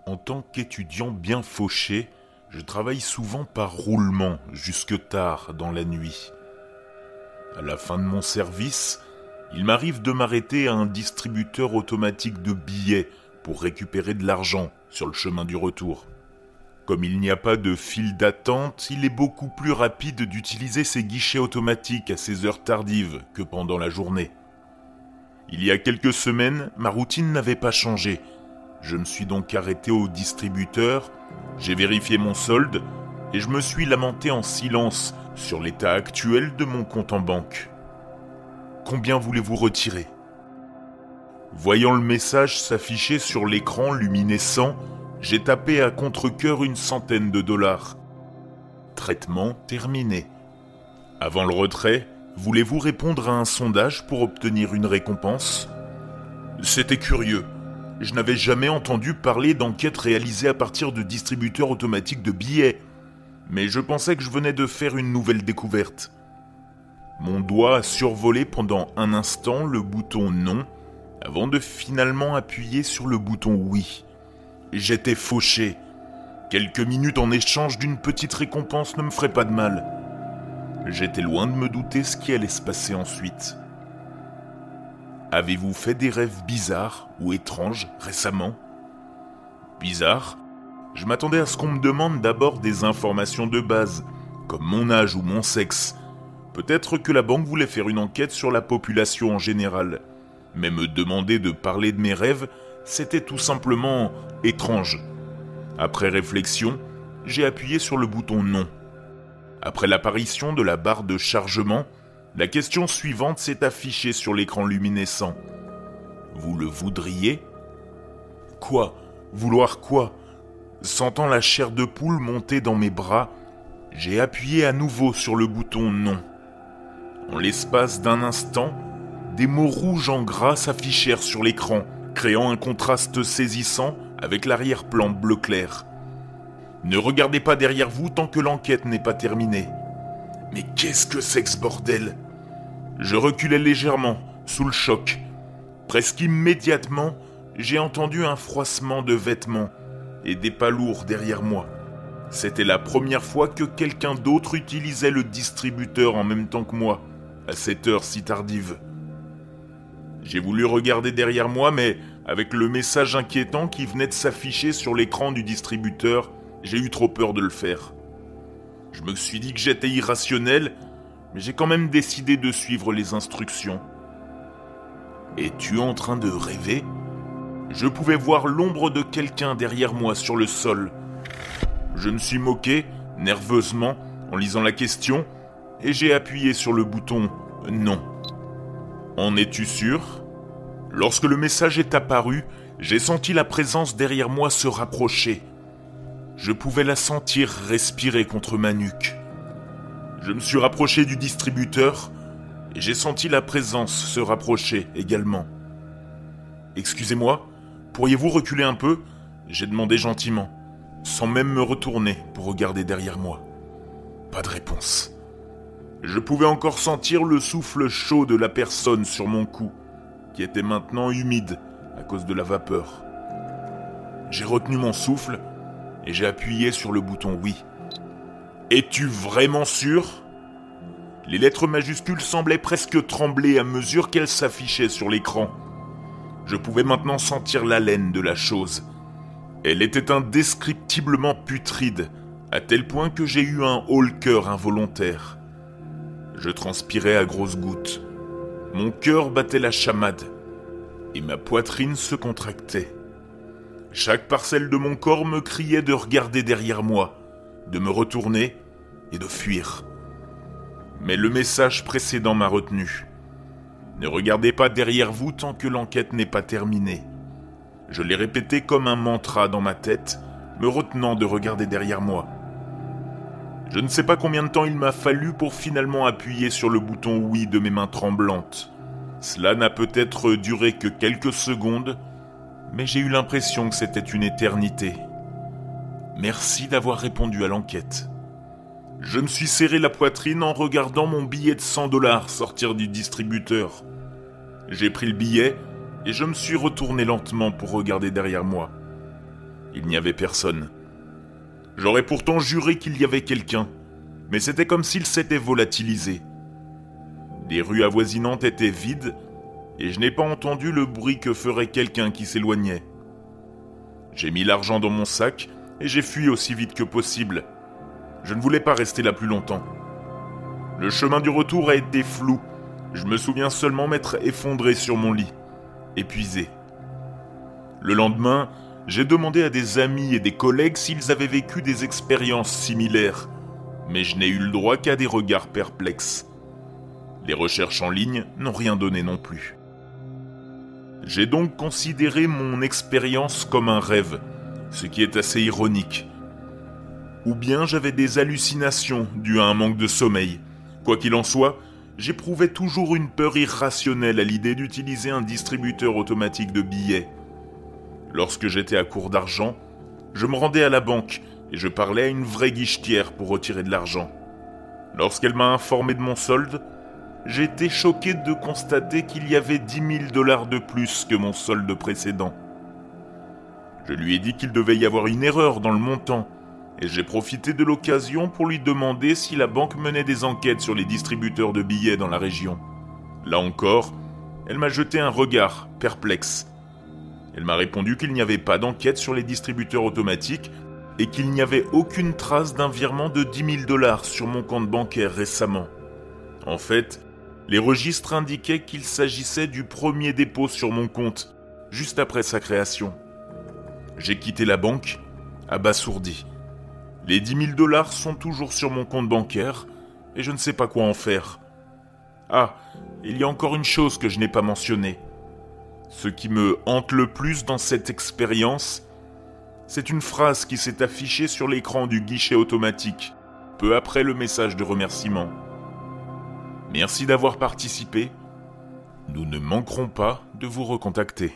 En tant qu'étudiant bien fauché, je travaille souvent par roulement jusque tard dans la nuit. À la fin de mon service, il m'arrive de m'arrêter à un distributeur automatique de billets pour récupérer de l'argent sur le chemin du retour. Comme il n'y a pas de file d'attente, il est beaucoup plus rapide d'utiliser ces guichets automatiques à ces heures tardives que pendant la journée. Il y a quelques semaines, ma routine n'avait pas changé. Je me suis donc arrêté au distributeur, j'ai vérifié mon solde et je me suis lamenté en silence sur l'état actuel de mon compte en banque. Combien voulez-vous retirer ? Voyant le message s'afficher sur l'écran luminescent, j'ai tapé à contre-cœur une centaine de dollars. Traitement terminé. Avant le retrait, voulez-vous répondre à un sondage pour obtenir une récompense ? C'était curieux. Je n'avais jamais entendu parler d'enquêtes réalisées à partir de distributeurs automatiques de billets. Mais je pensais que je venais de faire une nouvelle découverte. Mon doigt a survolé pendant un instant le bouton non, avant de finalement appuyer sur le bouton oui. J'étais fauché. Quelques minutes en échange d'une petite récompense ne me ferait pas de mal. J'étais loin de me douter ce qui allait se passer ensuite. Avez-vous fait des rêves bizarres ou étranges récemment ? Bizarre ? Je m'attendais à ce qu'on me demande d'abord des informations de base, comme mon âge ou mon sexe. Peut-être que la banque voulait faire une enquête sur la population en général. Mais me demander de parler de mes rêves, c'était tout simplement étrange. Après réflexion, j'ai appuyé sur le bouton non. Après l'apparition de la barre de chargement, la question suivante s'est affichée sur l'écran luminescent. Vous le voudriez ? Quoi ? Vouloir quoi ? Sentant la chair de poule monter dans mes bras, j'ai appuyé à nouveau sur le bouton non. En l'espace d'un instant, des mots rouges en gras s'affichèrent sur l'écran, créant un contraste saisissant avec l'arrière-plan bleu clair. Ne regardez pas derrière vous tant que l'enquête n'est pas terminée. Mais qu'est-ce que c'est que ce bordel ? Je reculais légèrement, sous le choc. Presque immédiatement, j'ai entendu un froissement de vêtements et des pas lourds derrière moi. C'était la première fois que quelqu'un d'autre utilisait le distributeur en même temps que moi, à cette heure si tardive. J'ai voulu regarder derrière moi, mais avec le message inquiétant qui venait de s'afficher sur l'écran du distributeur, j'ai eu trop peur de le faire. Je me suis dit que j'étais irrationnel, mais j'ai quand même décidé de suivre les instructions. Es-tu en train de rêver ? Je pouvais voir l'ombre de quelqu'un derrière moi sur le sol. Je me suis moqué, nerveusement, en lisant la question, et j'ai appuyé sur le bouton « Non ». En es-tu sûr ? Lorsque le message est apparu, j'ai senti la présence derrière moi se rapprocher. Je pouvais la sentir respirer contre ma nuque. Je me suis rapproché du distributeur et j'ai senti la présence se rapprocher également. « Excusez-moi, pourriez-vous reculer un peu ?» J'ai demandé gentiment, sans même me retourner pour regarder derrière moi. Pas de réponse. Je pouvais encore sentir le souffle chaud de la personne sur mon cou, qui était maintenant humide à cause de la vapeur. J'ai retenu mon souffle et j'ai appuyé sur le bouton oui. « Es-tu vraiment sûr ?» Les lettres majuscules semblaient presque trembler à mesure qu'elles s'affichaient sur l'écran. Je pouvais maintenant sentir l'haleine de la chose. Elle était indescriptiblement putride, à tel point que j'ai eu un haut-le-cœur involontaire. Je transpirais à grosses gouttes. Mon cœur battait la chamade, et ma poitrine se contractait. Chaque parcelle de mon corps me criait de regarder derrière moi, de me retourner et de fuir. Mais le message précédent m'a retenu. Ne regardez pas derrière vous tant que l'enquête n'est pas terminée. Je l'ai répété comme un mantra dans ma tête, me retenant de regarder derrière moi. Je ne sais pas combien de temps il m'a fallu pour finalement appuyer sur le bouton oui de mes mains tremblantes. Cela n'a peut-être duré que quelques secondes, mais j'ai eu l'impression que c'était une éternité. Merci d'avoir répondu à l'enquête. Je me suis serré la poitrine en regardant mon billet de 100 $ sortir du distributeur. J'ai pris le billet et je me suis retourné lentement pour regarder derrière moi. Il n'y avait personne. J'aurais pourtant juré qu'il y avait quelqu'un, mais c'était comme s'il s'était volatilisé. Les rues avoisinantes étaient vides, et je n'ai pas entendu le bruit que ferait quelqu'un qui s'éloignait. J'ai mis l'argent dans mon sac, et j'ai fui aussi vite que possible. Je ne voulais pas rester là plus longtemps. Le chemin du retour a été flou. Je me souviens seulement m'être effondré sur mon lit, épuisé. Le lendemain, j'ai demandé à des amis et des collègues s'ils avaient vécu des expériences similaires, mais je n'ai eu le droit qu'à des regards perplexes. Les recherches en ligne n'ont rien donné non plus. J'ai donc considéré mon expérience comme un rêve, ce qui est assez ironique. Ou bien j'avais des hallucinations dues à un manque de sommeil. Quoi qu'il en soit, j'éprouvais toujours une peur irrationnelle à l'idée d'utiliser un distributeur automatique de billets. Lorsque j'étais à court d'argent, je me rendais à la banque et je parlais à une vraie guichetière pour retirer de l'argent. Lorsqu'elle m'a informé de mon solde, j'ai été choqué de constater qu'il y avait 10 000 $ de plus que mon solde précédent. Je lui ai dit qu'il devait y avoir une erreur dans le montant, et j'ai profité de l'occasion pour lui demander si la banque menait des enquêtes sur les distributeurs de billets dans la région. Là encore, elle m'a jeté un regard perplexe. Elle m'a répondu qu'il n'y avait pas d'enquête sur les distributeurs automatiques et qu'il n'y avait aucune trace d'un virement de 10 000 $ sur mon compte bancaire récemment. En fait, les registres indiquaient qu'il s'agissait du premier dépôt sur mon compte, juste après sa création. J'ai quitté la banque, abasourdi. Les 10 000 $ sont toujours sur mon compte bancaire et je ne sais pas quoi en faire. Ah, il y a encore une chose que je n'ai pas mentionnée. Ce qui me hante le plus dans cette expérience, c'est une phrase qui s'est affichée sur l'écran du guichet automatique, peu après le message de remerciement. Merci d'avoir participé. Nous ne manquerons pas de vous recontacter.